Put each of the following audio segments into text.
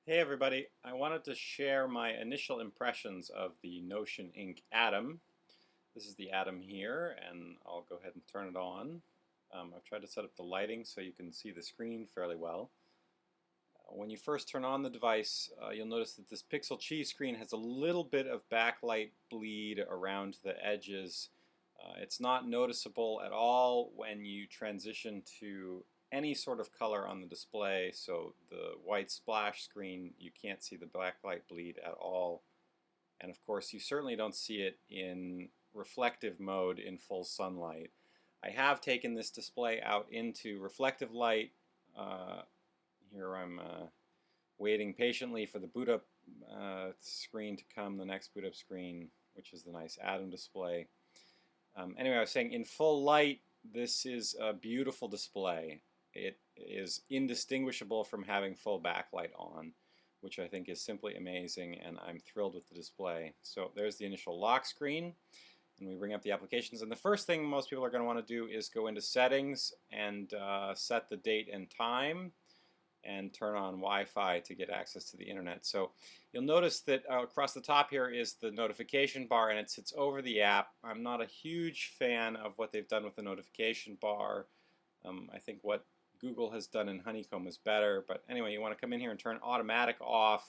Hey everybody, I wanted to share my initial impressions of the Notion Ink Atom. This is the Atom here, and I'll go ahead and turn it on. I've tried to set up the lighting so you can see the screen fairly well. When you first turn on the device, you'll notice that this Pixel Cheese screen has a little bit of backlight bleed around the edges. It's not noticeable at all when you transition to any sort of color on the display, so the white splash screen, you can't see the backlight bleed at all. And of course, you certainly don't see it in reflective mode in full sunlight. I have taken this display out into reflective light. Here I'm waiting patiently for the boot up screen to come, the next boot up screen, which is the nice Atom display. Anyway, I was saying in full light, this is a beautiful display. It is indistinguishable from having full backlight on, which I think is simply amazing, and I'm thrilled with the display. So there's the initial lock screen, and we bring up the applications. And the first thing most people are going to want to do is go into settings and set the date and time and turn on Wi-Fi to get access to the internet. So you'll notice that across the top here is the notification bar, and it sits over the app. I'm not a huge fan of what they've done with the notification bar. I think what Google has done in Honeycomb is better, but anyway, you want to come in here and turn automatic off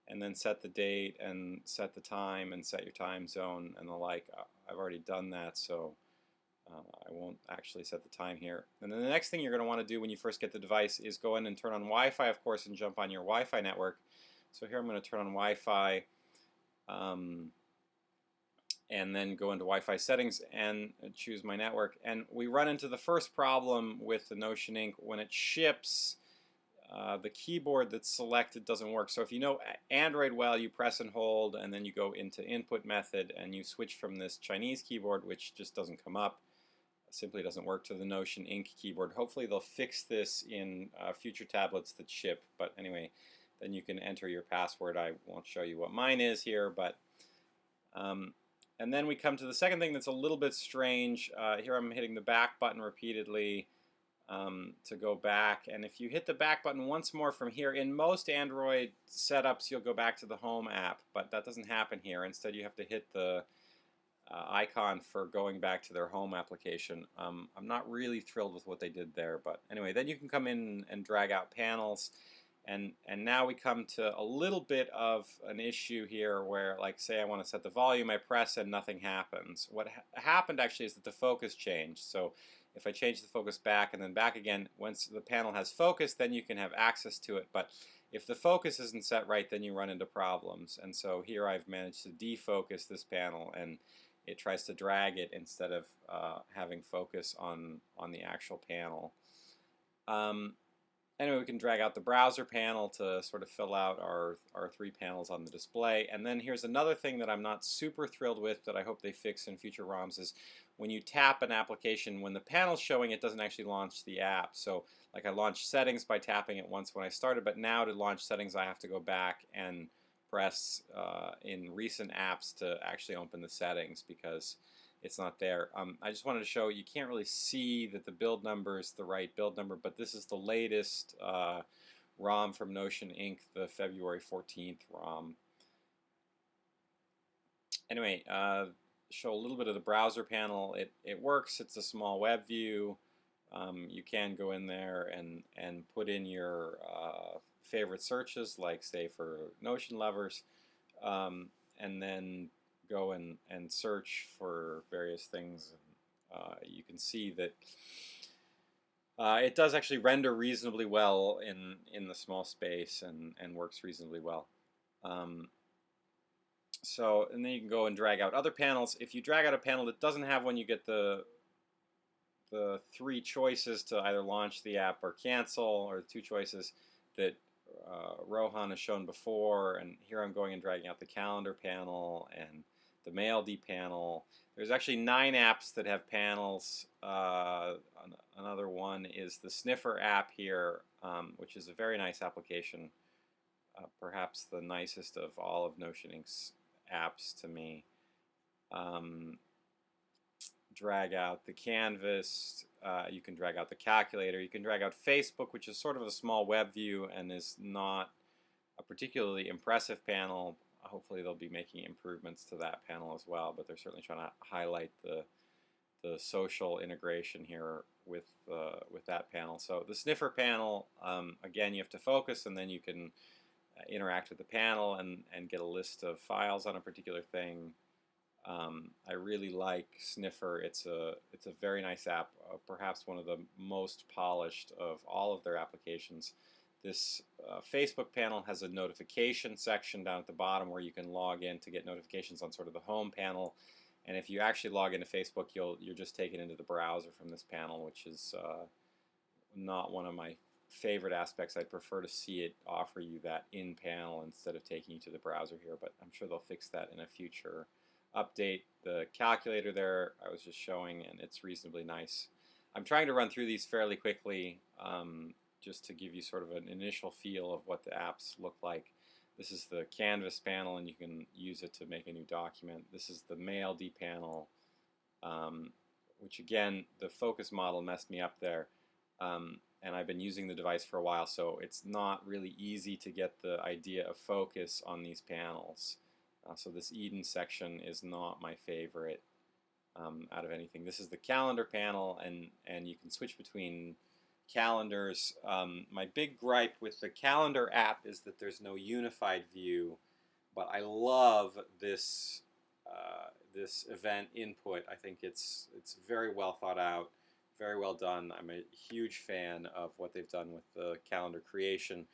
and then set the date and set the time and set your time zone and the like. I've already done that, so I won't actually set the time here. And then the next thing you're going to want to do when you first get the device is go in and turn on Wi-Fi, of course, and jump on your Wi-Fi network. So here I'm going to turn on Wi-Fi and then go into Wi-Fi settings and choose my network. And we run into the first problem with the Notion Ink. When it ships, the keyboard that's selected doesn't work. So if you know Android well, you press and hold, and then you go into input method, and you switch from this Chinese keyboard, which just doesn't come up, simply doesn't work, to the Notion Ink keyboard. Hopefully they'll fix this in future tablets that ship, but anyway, then you can enter your password. I won't show you what mine is here, but and then we come to the second thing that's a little bit strange. Here I'm hitting the back button repeatedly to go back, and if you hit the back button once more from here, in most Android setups you'll go back to the Home app, but that doesn't happen here. Instead you have to hit the icon for going back to their Home application. I'm not really thrilled with what they did there, but anyway, then you can come in and drag out panels, and now we come to a little bit of an issue here where, like, say I want to set the volume, I press and nothing happens. What happened actually is that the focus changed. So if I change the focus back and then back again, once the panel has focus, then you can have access to it. But if the focus isn't set right, then you run into problems. And so here I've managed to defocus this panel, and it tries to drag it instead of having focus on the actual panel. Anyway, we can drag out the browser panel to sort of fill out our three panels on the display. And then here's another thing that I'm not super thrilled with that I hope they fix in future ROMs is when you tap an application, when the panel's showing, it doesn't actually launch the app. So like I launched settings by tapping it once when I started, but now to launch settings I have to go back and press in recent apps to actually open the settings because it's not there. I just wanted to show you can't really see that the build number is the right build number, but this is the latest ROM from Notion Ink, the February 14th ROM. Anyway, show a little bit of the browser panel. It works. It's a small web view. You can go in there and put in your favorite searches, like say for NotionLovers, and then go and search for various things. You can see that it does actually render reasonably well in the small space and works reasonably well. So, and then you can go and drag out other panels. If you drag out a panel that doesn't have one, you get the three choices to either launch the app or cancel, or the two choices that Rohan has shown before. And here I'm going and dragging out the calendar panel and the MailD panel. There's actually 9 apps that have panels. Another one is the Sniffer app here, which is a very nice application, perhaps the nicest of all of Notion Ink's apps to me. Drag out the canvas, you can drag out the calculator, you can drag out Facebook, which is sort of a small web view and is not a particularly impressive panel. Hopefully they'll be making improvements to that panel as well, but they're certainly trying to highlight the social integration here with that panel. So the sniffer panel, again, you have to focus, and then you can interact with the panel and get a list of files on a particular thing. I really like Sniffer. It's a very nice app, perhaps one of the most polished of all of their applications. This Facebook panel has a notification section down at the bottom where you can log in to get notifications on sort of the home panel. And if you actually log into Facebook, you're just taken into the browser from this panel, which is not one of my favorite aspects. I'd prefer to see it offer you that in panel instead of taking you to the browser here, but I'm sure they'll fix that in a future update. The calculator there I was just showing, and it's reasonably nice. I'm trying to run through these fairly quickly just to give you sort of an initial feel of what the apps look like. This is the Canvas panel, and you can use it to make a new document. This is the Mail D panel, which again, the focus model messed me up there. And I've been using the device for a while, so it's not really easy to get the idea of focus on these panels. So this Eden section is not my favorite out of anything. This is the calendar panel, and you can switch between calendars. My big gripe with the calendar app is that there's no unified view, but I love this this event input. I think it's very well thought out, very well done. I'm a huge fan of what they've done with the calendar creation.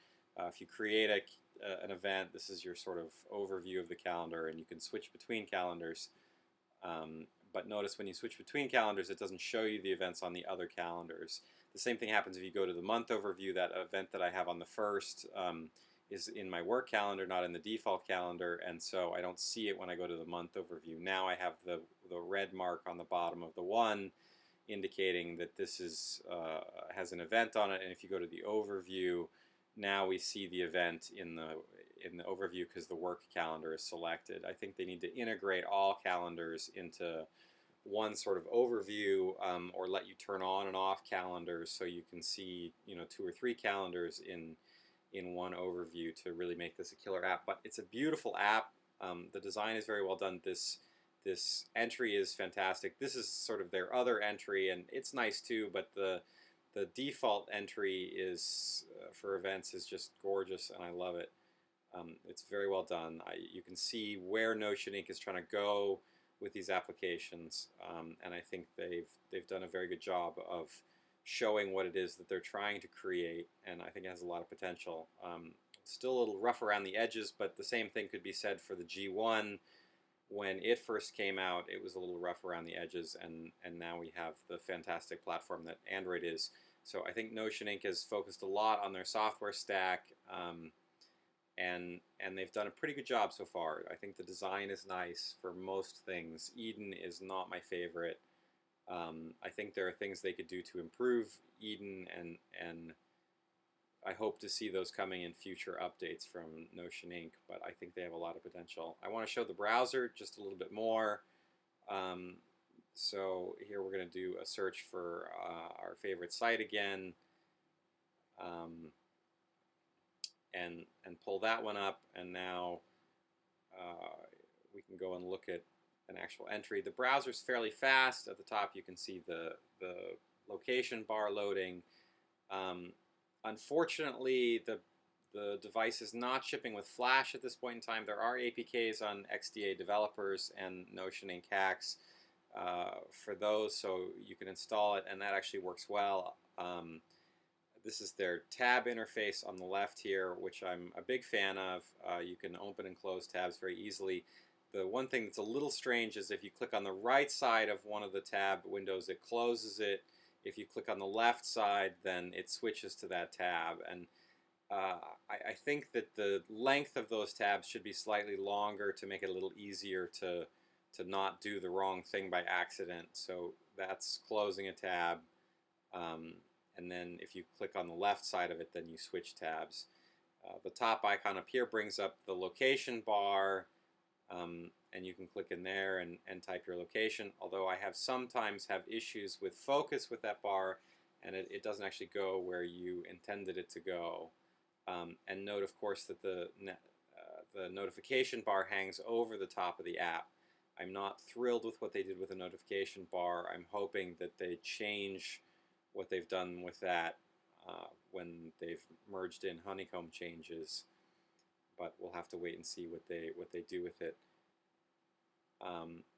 If you create an event, this is your sort of overview of the calendar, and you can switch between calendars. But notice when you switch between calendars, it doesn't show you the events on the other calendars. The same thing happens if you go to the month overview. That event that I have on the 1st is in my work calendar, not in the default calendar, and so I don't see it when I go to the month overview. Now I have the red mark on the bottom of the 1 indicating that this is has an event on it, and if you go to the overview, now we see the event in the overview because the work calendar is selected. I think they need to integrate all calendars into one sort of overview, or let you turn on and off calendars so you can see 2 or 3 calendars in one overview to really make this a killer app. But it's a beautiful app. The design is very well done. This entry is fantastic. This is sort of their other entry, and it's nice too, but the default entry is for events is just gorgeous, and I love it. It's very well done. You can see where Notion Inc. is trying to go with these applications, and I think they've done a very good job of showing what it is that they're trying to create, and I think it has a lot of potential. Still a little rough around the edges, but the same thing could be said for the G1. When it first came out, it was a little rough around the edges, and now we have the fantastic platform that Android is. So I think Notion Inc. has focused a lot on their software stack, and they've done a pretty good job so far. I think the design is nice for most things. Eden is not my favorite. I think there are things they could do to improve Eden, and I hope to see those coming in future updates from Notion Inc., but I think they have a lot of potential. I want to show the browser just a little bit more. So here we're going to do a search for our favorite site again, and pull that one up, and now we can go and look at an actual entry. The browser's fairly fast. At the top you can see the location bar loading. Unfortunately, the device is not shipping with Flash at this point in time. There are APKs on XDA developers and Notion Inc. hacks for those, so you can install it, and that actually works well. This is their tab interface on the left here, which I'm a big fan of. You can open and close tabs very easily. The one thing that's a little strange is if you click on the right side of one of the tab windows, it closes it. If you click on the left side, then it switches to that tab. And I think that the length of those tabs should be slightly longer to make it a little easier to not do the wrong thing by accident. So that's closing a tab. And then if you click on the left side of it, then you switch tabs. The top icon up here brings up the location bar, and you can click in there and type your location, although I have sometimes have issues with focus with that bar, and it doesn't actually go where you intended it to go. And note, of course, that the notification bar hangs over the top of the app. I'm not thrilled with what they did with the notification bar. I'm hoping that they change what they've done with that when they've merged in honeycomb changes. But we'll have to wait and see what they do with it.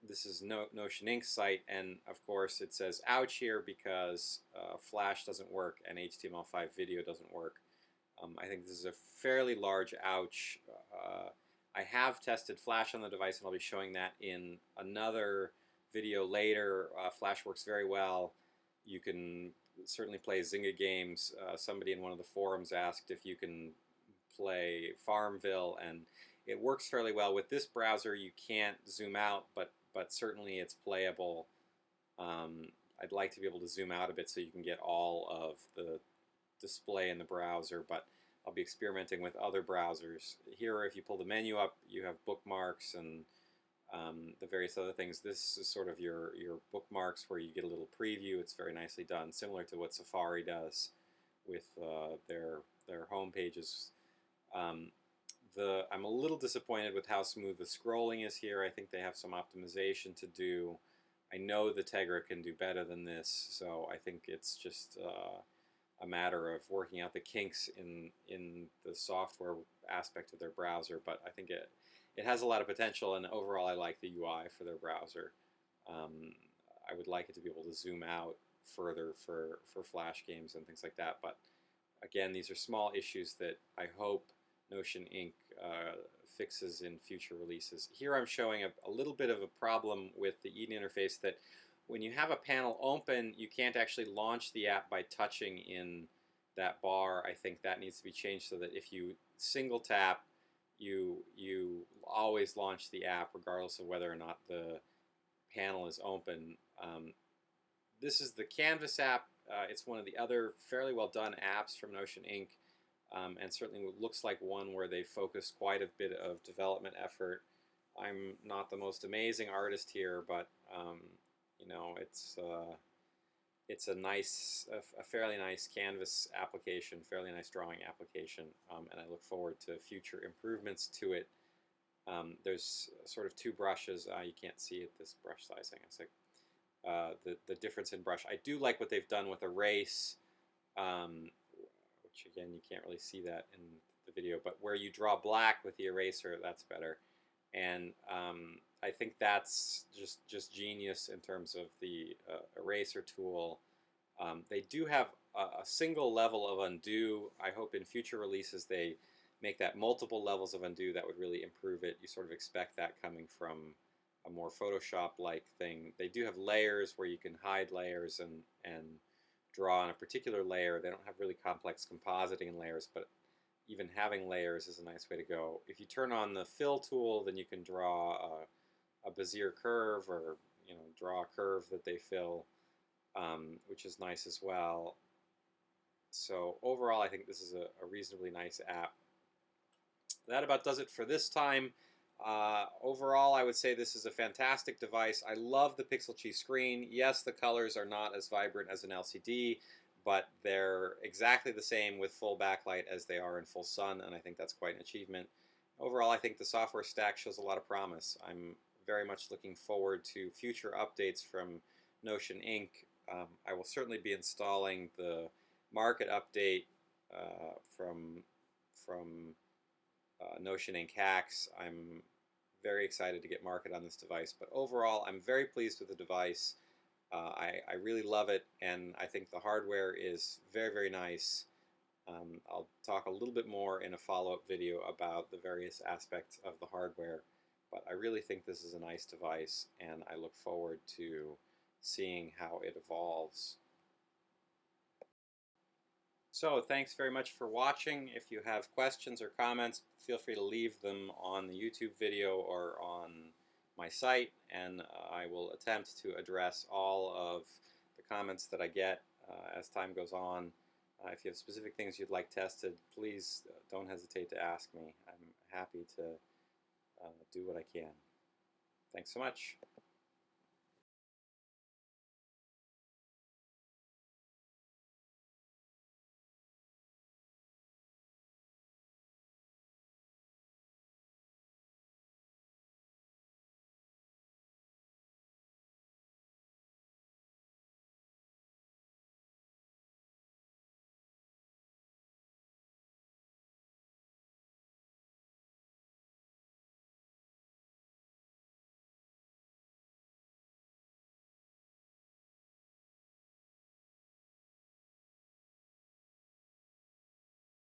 This is Notion Inc. site, and of course it says ouch here because Flash doesn't work and HTML5 video doesn't work. I think this is a fairly large ouch. I have tested Flash on the device, and I'll be showing that in another video later. Flash works very well. You can certainly play Zynga games. Somebody in one of the forums asked if you can play Farmville, and it works fairly well. With this browser, you can't zoom out, but certainly it's playable. I'd like to be able to zoom out a bit so you can get all of the display in the browser, but I'll be experimenting with other browsers. Here, if you pull the menu up, you have bookmarks and the various other things. This is sort of your bookmarks where you get a little preview. It's very nicely done, similar to what Safari does with their home pages. I'm a little disappointed with how smooth the scrolling is here. I think they have some optimization to do. I know the Tegra can do better than this, so I think it's just a matter of working out the kinks in the software aspect of their browser. But I think it has a lot of potential, and overall I like the UI for their browser. I would like it to be able to zoom out further for Flash games and things like that. But again, these are small issues that I hope Notion Inc. Fixes in future releases. Here I'm showing a little bit of a problem with the Eden interface, that when you have a panel open, you can't actually launch the app by touching in that bar. I think that needs to be changed so that if you single tap, you always launch the app regardless of whether or not the panel is open. This is the Canvas app. It's one of the other fairly well done apps from Notion Inc. And certainly looks like one where they focus quite a bit of development effort. I'm not the most amazing artist here, but you know, it's a fairly nice Canvas application, fairly nice drawing application, and I look forward to future improvements to it. There's sort of two brushes. You can't see it, this brush sizing. It's like the difference in brush. I do like what they've done with Erase. Which again, you can't really see that in the video, but where you draw black with the eraser, that's better. And I think that's just genius in terms of the eraser tool. They do have a single level of undo. I hope in future releases they make that multiple levels of undo. That would really improve it. You sort of expect that coming from a more Photoshop-like thing. They do have layers where you can hide layers and draw on a particular layer. They don't have really complex compositing in layers, but even having layers is a nice way to go. If you turn on the fill tool, then you can draw a Bezier curve, or draw a curve that they fill, which is nice as well. So overall, I think this is a reasonably nice app. That about does it for this time. Overall, I would say this is a fantastic device. I love the Pixel Qi screen. Yes, the colors are not as vibrant as an LCD, but they're exactly the same with full backlight as they are in full sun, and I think that's quite an achievement. Overall, I think the software stack shows a lot of promise. I'm very much looking forward to future updates from Notion Inc. I will certainly be installing the market update from Notion Inc. Hacks. I'm very excited to get market on this device, but overall I'm very pleased with the device. I really love it, and I think the hardware is very, very nice. I'll talk a little bit more in a follow-up video about the various aspects of the hardware, but I really think this is a nice device, and I look forward to seeing how it evolves. So thanks very much for watching. If you have questions or comments, feel free to leave them on the YouTube video or on my site, and I will attempt to address all of the comments that I get as time goes on. If you have specific things you'd like tested, please don't hesitate to ask me. I'm happy to do what I can. Thanks so much.